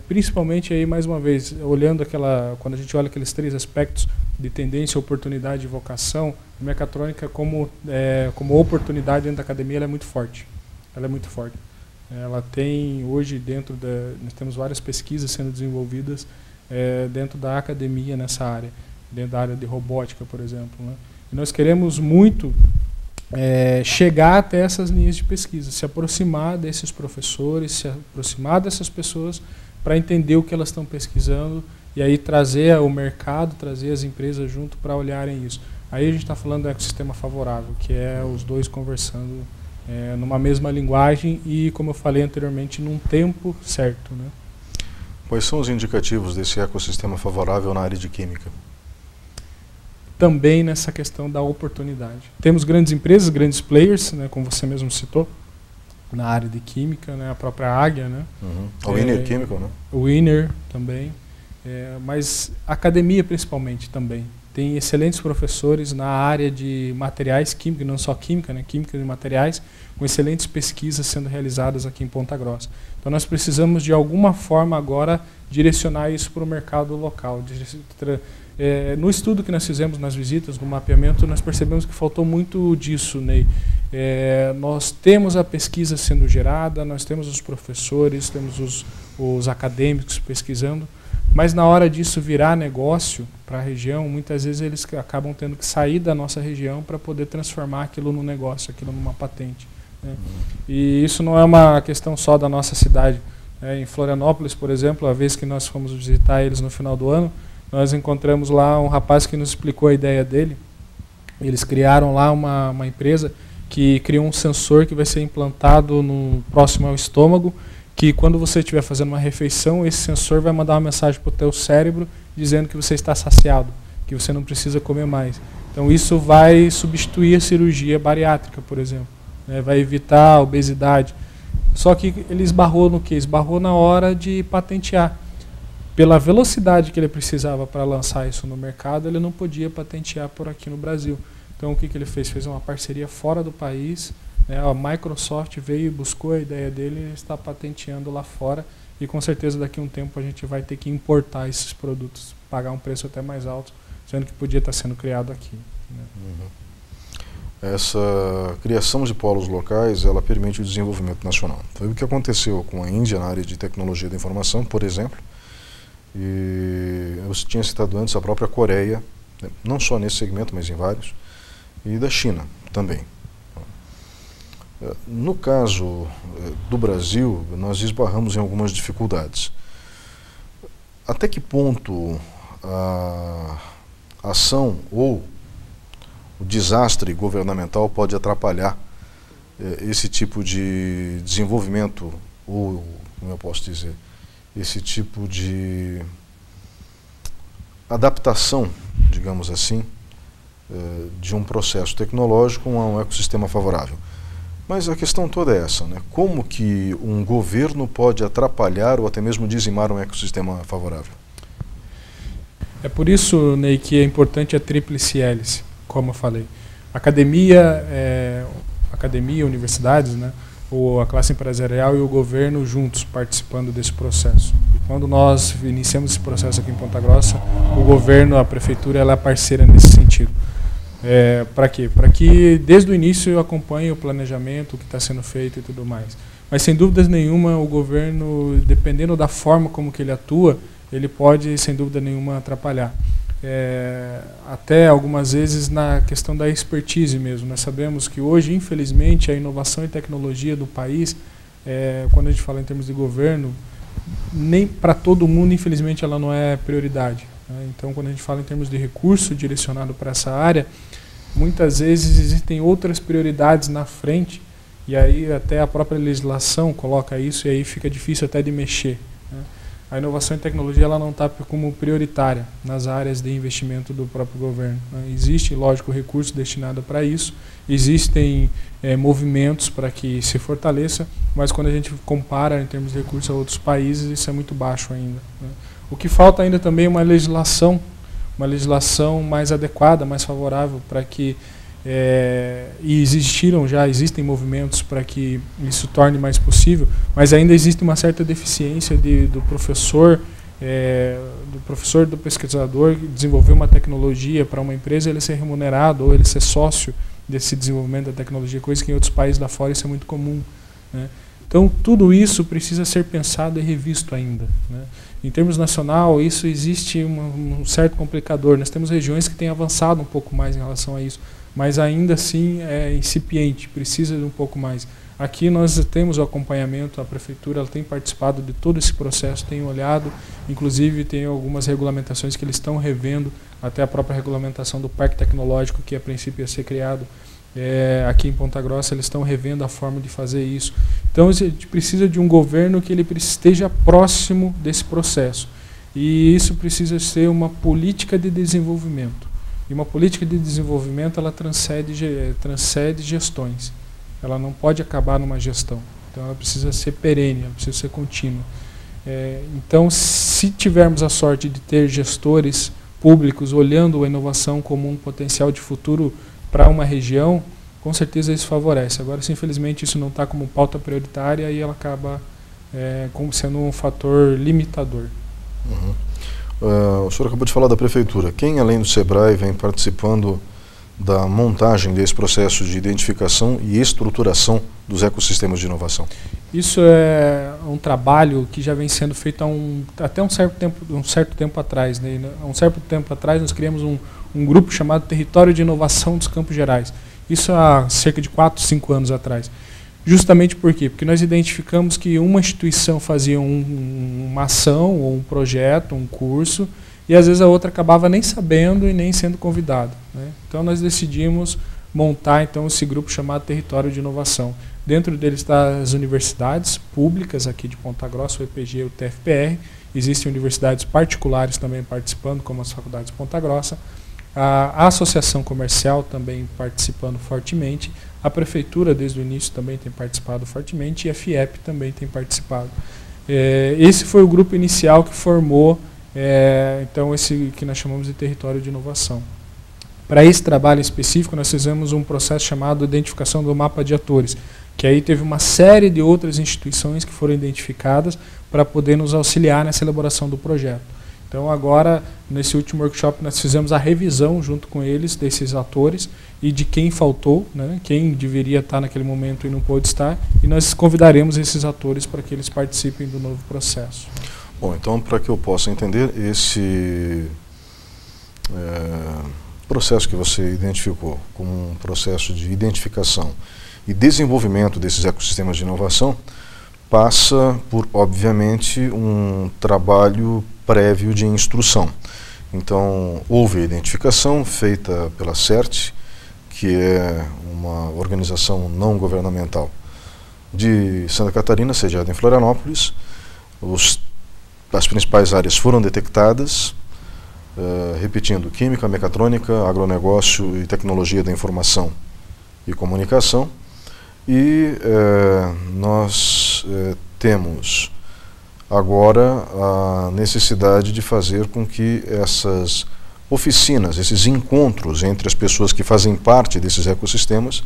principalmente aí, mais uma vez, olhando quando a gente olha aqueles 3 aspectos de tendência, oportunidade e vocação, a mecatrônica como oportunidade dentro da academia, ela é muito forte. Ela é muito forte. Ela tem hoje nós temos várias pesquisas sendo desenvolvidas dentro da academia nessa área, dentro da área de robótica, por exemplo, né? E nós queremos muito chegar até essas linhas de pesquisa, se aproximar desses professores, se aproximar dessas pessoas para entender o que elas estão pesquisando e aí trazer o mercado, trazer as empresas junto para olharem isso. Aí a gente está falando do ecossistema favorável, que é os dois conversando numa mesma linguagem e, como eu falei anteriormente, num tempo certo, né?
Quais são os indicativos desse ecossistema favorável na área de química?
Também nessa questão da oportunidade. Temos grandes empresas, grandes players, né, como você mesmo citou, na área de química, né, a própria Águia, né?
O Winner Chemical, né?
O Winner também, mas a academia principalmente também. Tem excelentes professores na área de materiais químicos, não só química, né, química de materiais, com excelentes pesquisas sendo realizadas aqui em Ponta Grossa. Então nós precisamos de alguma forma agora direcionar isso para o mercado local. No estudo que nós fizemos nas visitas, no mapeamento, nós percebemos que faltou muito disso, Ney. Nós temos a pesquisa sendo gerada, nós temos os professores, temos os acadêmicos pesquisando, mas na hora disso virar negócio para a região, muitas vezes eles acabam tendo que sair da nossa região para poder transformar aquilo num negócio, aquilo numa patente, né? E isso não é uma questão só da nossa cidade. Em Florianópolis, por exemplo, a vez que nós fomos visitar eles no final do ano, nós encontramos lá um rapaz que nos explicou a ideia dele. Eles criaram lá uma empresa que criou um sensor que vai ser implantado próximo ao estômago, que quando você estiver fazendo uma refeição, esse sensor vai mandar uma mensagem para o teu cérebro dizendo que você está saciado, que você não precisa comer mais. Então isso vai substituir a cirurgia bariátrica, por exemplo, né? Vai evitar a obesidade. Só que ele esbarrou no quê? Esbarrou na hora de patentear. Pela velocidade que ele precisava para lançar isso no mercado, ele não podia patentear por aqui no Brasil. Então o que ele fez? Fez uma parceria fora do país, né? A Microsoft veio e buscou a ideia dele e está patenteando lá fora. E com certeza daqui a um tempo a gente vai ter que importar esses produtos, pagar um preço até mais alto, sendo que podia estar sendo criado aqui, né?
Essa criação de polos locais, ela permite o desenvolvimento nacional. Foi o que aconteceu com a Índia na área de tecnologia da informação, por exemplo. E eu tinha citado antes a própria Coreia, né? Não só nesse segmento, mas em vários, e da China também. No caso do Brasil, nós esbarramos em algumas dificuldades. Até que ponto a ação ou o desastre governamental pode atrapalhar esse tipo de desenvolvimento, ou, como eu posso dizer, esse tipo de adaptação, digamos assim, de um processo tecnológico a um ecossistema favorável. Mas a questão toda é essa, né? Como que um governo pode atrapalhar ou até mesmo dizimar um ecossistema favorável?
É por isso, Ney, que é importante a tríplice hélice, como eu falei. Academia, universidades, né? Ou a classe empresarial e o governo juntos participando desse processo. E quando nós iniciamos esse processo aqui em Ponta Grossa, o governo, a prefeitura, ela é parceira nesse sentido. Para quê? Para que desde o início eu acompanhe o planejamento, o que está sendo feito e tudo mais. Mas sem dúvidas nenhuma o governo, dependendo da forma como que ele atua, ele pode sem dúvida nenhuma atrapalhar. Até algumas vezes na questão da expertise mesmo. Nós sabemos que hoje, infelizmente, a inovação e tecnologia do país, quando a gente fala em termos de governo, nem para todo mundo, infelizmente, ela não é prioridade, né? Então, quando a gente fala em termos de recurso direcionado para essa área, muitas vezes existem outras prioridades na frente, e aí até a própria legislação coloca isso, e aí fica difícil até de mexer, né? A inovação e tecnologia ela não está como prioritária nas áreas de investimento do próprio governo, né? Existe, lógico, recurso destinado para isso, existem movimentos para que se fortaleça, mas quando a gente compara em termos de recursos a outros países, isso é muito baixo ainda, né? O que falta ainda também é uma legislação mais adequada, mais favorável para que e existem movimentos para que isso torne mais possível, mas ainda existe uma certa deficiência do professor, do pesquisador desenvolver uma tecnologia para uma empresa, ele ser remunerado ou ele ser sócio desse desenvolvimento da tecnologia, coisa que em outros países lá fora isso é muito comum, né? Então tudo isso precisa ser pensado e revisto ainda, né? Em termos nacional, isso existe um certo complicador. Nós temos regiões que têm avançado um pouco mais em relação a isso, mas ainda assim é incipiente, precisa de um pouco mais. Aqui nós temos o acompanhamento, a prefeitura ela tem participado de todo esse processo, tem olhado, inclusive tem algumas regulamentações que eles estão revendo, até a própria regulamentação do Parque Tecnológico, que a princípio ia ser criado aqui em Ponta Grossa, eles estão revendo a forma de fazer isso. Então a gente precisa de um governo que ele esteja próximo desse processo. E isso precisa ser uma política de desenvolvimento. E uma política de desenvolvimento ela transcende gestões. Ela não pode acabar numa gestão. Então ela precisa ser perene, ela precisa ser contínua. Então, se tivermos a sorte de ter gestores públicos olhando a inovação como um potencial de futuro para uma região, com certeza isso favorece. Agora, se infelizmente isso não está como pauta prioritária, aí ela acaba como sendo um fator limitador.
O senhor acabou de falar da prefeitura. Quem, além do SEBRAE, vem participando da montagem desse processo de identificação e estruturação dos ecossistemas de inovação?
Isso é um trabalho que já vem sendo feito até um certo tempo atrás, né? Há um certo tempo atrás nós criamos um grupo chamado Território de Inovação dos Campos Gerais. Isso há cerca de 4, 5 anos atrás. Justamente por quê? Porque nós identificamos que uma instituição fazia uma ação, ou um projeto, um curso, e às vezes a outra acabava nem sabendo e nem sendo convidada, né? Então nós decidimos montar então esse grupo chamado Território de Inovação. Dentro dele estão as universidades públicas aqui de Ponta Grossa, o EPG e o TFPR. Existem universidades particulares também participando, como as faculdades de Ponta Grossa. A associação comercial também participando fortemente. A prefeitura, desde o início, também tem participado fortemente, e a FIEP também tem participado. Esse foi o grupo inicial que formou então esse que nós chamamos de Território de Inovação. Para esse trabalho específico, nós fizemos um processo chamado Identificação do Mapa de Atores, que aí teve uma série de outras instituições que foram identificadas para poder nos auxiliar nessa elaboração do projeto. Então agora, nesse último workshop, nós fizemos a revisão junto com eles desses atores e de quem faltou, né, quem deveria estar naquele momento e não pôde estar, e nós convidaremos esses atores para que eles participem do novo processo.
Bom, então para que eu possa entender, esse processo que você identificou como um processo de identificação e desenvolvimento desses ecossistemas de inovação passa por, obviamente, um trabalho prévio de instrução. Então, houve a identificação feita pela CERT, que é uma organização não governamental de Santa Catarina, sediada em Florianópolis. As principais áreas foram detectadas, repetindo, química, mecatrônica, agronegócio e tecnologia da informação e comunicação. E nós temos agora a necessidade de fazer com que essas oficinas, esses encontros entre as pessoas que fazem parte desses ecossistemas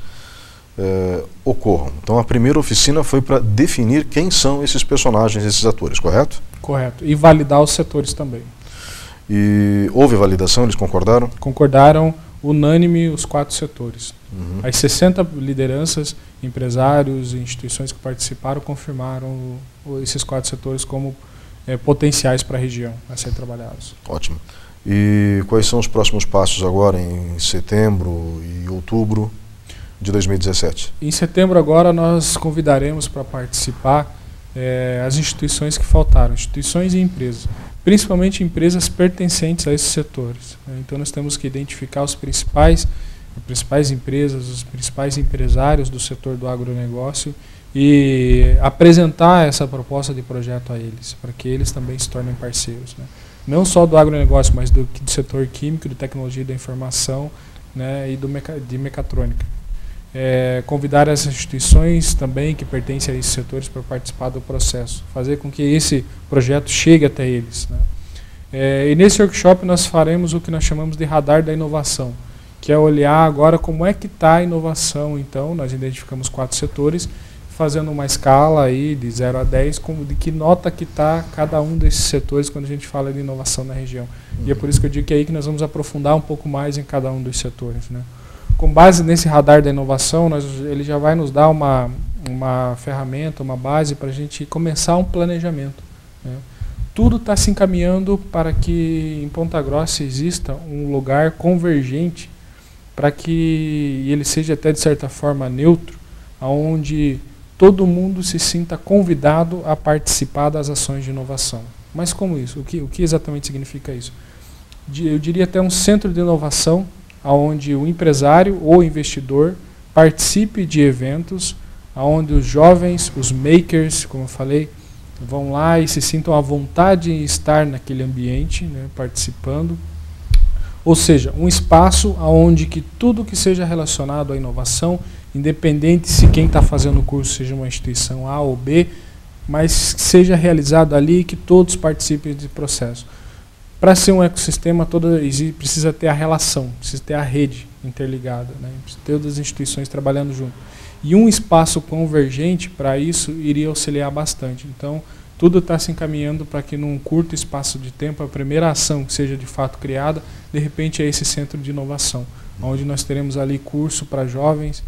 ocorram. Então a primeira oficina foi para definir quem são esses personagens, esses atores, correto?
Correto. E validar os setores também.
E houve validação, eles concordaram?
Concordaram unânime os 4 setores.
Uhum.
As 60 lideranças, empresários e instituições que participaram confirmaram esses 4 setores como potenciais para a região a ser trabalhados.
Ótimo. E quais são os próximos passos agora em setembro e outubro de 2017? Em
setembro agora nós convidaremos para participar as instituições que faltaram, instituições e empresas, principalmente empresas pertencentes a esses setores. Então nós temos que identificar as principais empresas, os principais empresários do setor do agronegócio e apresentar essa proposta de projeto a eles, para que eles também se tornem parceiros, né? Não só do agronegócio, mas do setor químico, de tecnologia da informação, né, e de mecatrônica. Convidar as instituições também que pertencem a esses setores para participar do processo, fazer com que esse projeto chegue até eles, né? E nesse workshop nós faremos o que nós chamamos de radar da inovação, que é olhar agora como é que está a inovação. Então nós identificamos 4 setores, fazendo uma escala aí de 0 a 10, de que nota que está cada um desses setores quando a gente fala de inovação na região. E é por isso que eu digo que é aí que nós vamos aprofundar um pouco mais em cada um dos setores, né? Com base nesse radar da inovação, ele já vai nos dar uma ferramenta, uma base para a gente começar um planejamento, né? Tudo está se encaminhando para que em Ponta Grossa exista um lugar convergente, para que ele seja até de certa forma neutro, onde todo mundo se sinta convidado a participar das ações de inovação. Mas como isso? O que exatamente significa isso? Eu diria até um centro de inovação, onde o empresário ou investidor participe de eventos, onde os jovens, os makers, como eu falei, vão lá e se sintam à vontade em estar naquele ambiente, né, participando. Ou seja, um espaço onde que tudo que seja relacionado à inovação, independente se quem está fazendo o curso seja uma instituição A ou B, mas seja realizado ali e que todos participem do processo. Para ser um ecossistema, precisa ter a relação, precisa ter a rede interligada, né? Precisa ter todas as instituições trabalhando junto. E um espaço convergente para isso iria auxiliar bastante. Então, tudo está se encaminhando para que num curto espaço de tempo, a primeira ação que seja de fato criada, de repente é esse centro de inovação, onde nós teremos ali curso para jovens,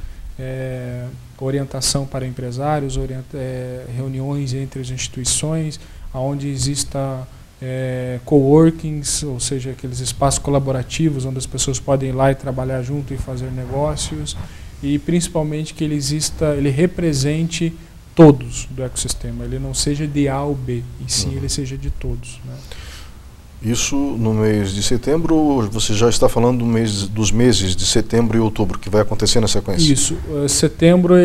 orientação para empresários, reuniões entre as instituições, onde exista coworkings, ou seja, aqueles espaços colaborativos onde as pessoas podem ir lá e trabalhar junto e fazer negócios. e principalmente que ele represente todos do ecossistema, ele não seja de A ou B, e sim ele seja de todos, né?
Isso no mês de setembro, você já está falando dos meses de setembro e outubro, que vai acontecer na sequência?
Isso, setembro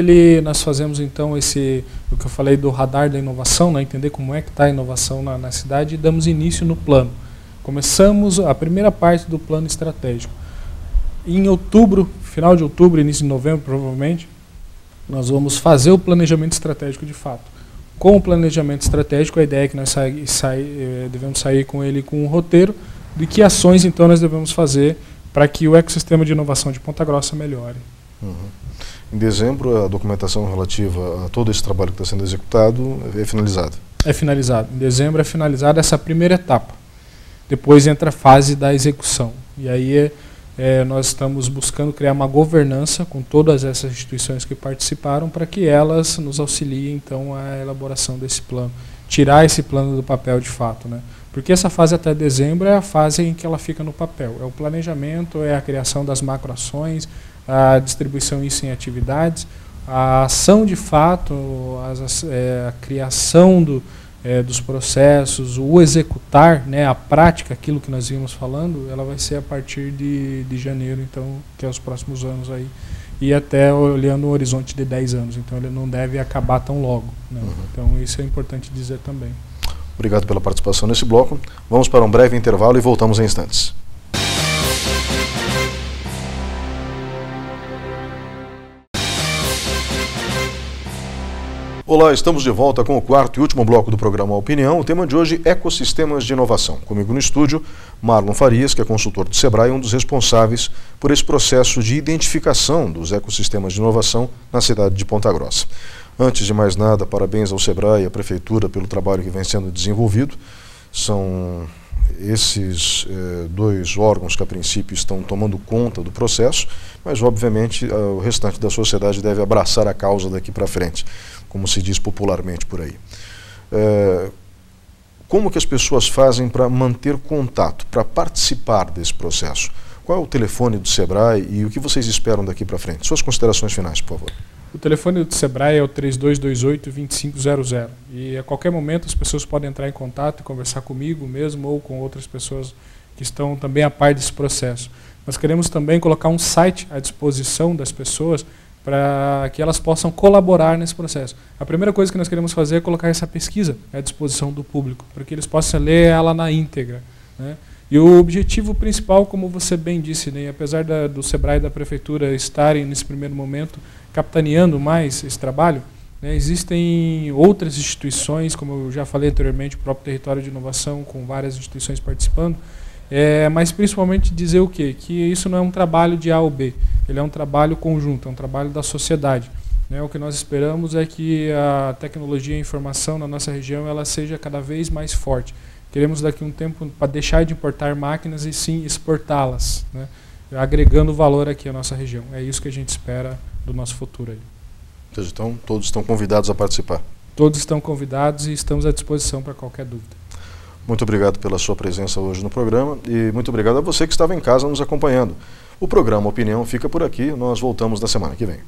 nós fazemos então o que eu falei do radar da inovação, né, entender como é que está a inovação na cidade, e damos início no plano. Começamos a primeira parte do plano estratégico. Em outubro, final de outubro, início de novembro provavelmente, nós vamos fazer o planejamento estratégico de fato. Com o planejamento estratégico, a ideia é que nós devemos sair com ele com um roteiro de que ações então nós devemos fazer para que o ecossistema de inovação de Ponta Grossa melhore.
Em dezembro, a documentação relativa a todo esse trabalho que está sendo executado é finalizada? É finalizado.
Em dezembro é finalizada essa primeira etapa. Depois entra a fase da execução. E aí nós estamos buscando criar uma governança com todas essas instituições que participaram para que elas nos auxiliem então a elaboração desse plano, tirar esse plano do papel de fato, né? Porque essa fase até dezembro é a fase em que ela fica no papel, é o planejamento, é a criação das macroações, a distribuição isso em atividades, a ação de fato, a criação dos processos, o executar, né, a prática, aquilo que nós vimos falando, ela vai ser a partir de janeiro, então, que é os próximos anos aí, e até olhando um horizonte de 10 anos, então ele não deve acabar tão logo, né? Então isso é importante dizer também.
Obrigado pela participação nesse bloco. Vamos para um breve intervalo e voltamos em instantes. Olá, estamos de volta com o quarto e último bloco do programa Opinião. O tema de hoje é ecossistemas de inovação. Comigo no estúdio, Marlon Farias, que é consultor do Sebrae e um dos responsáveis por esse processo de identificação dos ecossistemas de inovação na cidade de Ponta Grossa. Antes de mais nada, parabéns ao Sebrae e à Prefeitura pelo trabalho que vem sendo desenvolvido. São esses dois órgãos que a princípio estão tomando conta do processo, mas obviamente o restante da sociedade deve abraçar a causa daqui para frente, como se diz popularmente por aí. Como que as pessoas fazem para manter contato, para participar desse processo? Qual é o telefone do Sebrae e o que vocês esperam daqui para frente? Suas considerações finais, por favor.
O telefone do Sebrae é o 3228-2500 e a qualquer momento as pessoas podem entrar em contato e conversar comigo mesmo ou com outras pessoas que estão também a par desse processo. Nós queremos também colocar um site à disposição das pessoas para que elas possam colaborar nesse processo. A primeira coisa que nós queremos fazer é colocar essa pesquisa à disposição do público, para que eles possam ler ela na íntegra, né? E o objetivo principal, como você bem disse, né, apesar do Sebrae e da Prefeitura estarem nesse primeiro momento capitaneando mais esse trabalho, né, existem outras instituições, como eu já falei anteriormente, o próprio Território de Inovação, com várias instituições participando, mas principalmente dizer o quê? Que isso não é um trabalho de A ou B, ele é um trabalho conjunto, é um trabalho da sociedade, né? O que nós esperamos é que a tecnologia e a informação na nossa região ela seja cada vez mais forte. Queremos daqui a um tempo para deixar de importar máquinas e sim exportá-las, né? Agregando valor aqui à nossa região. É isso que a gente espera do nosso futuro aí.
Então, todos estão convidados a participar?
Todos estão convidados e estamos à disposição para qualquer dúvida.
Muito obrigado pela sua presença hoje no programa e muito obrigado a você que estava em casa nos acompanhando. O programa Opinião fica por aqui, nós voltamos na semana que vem.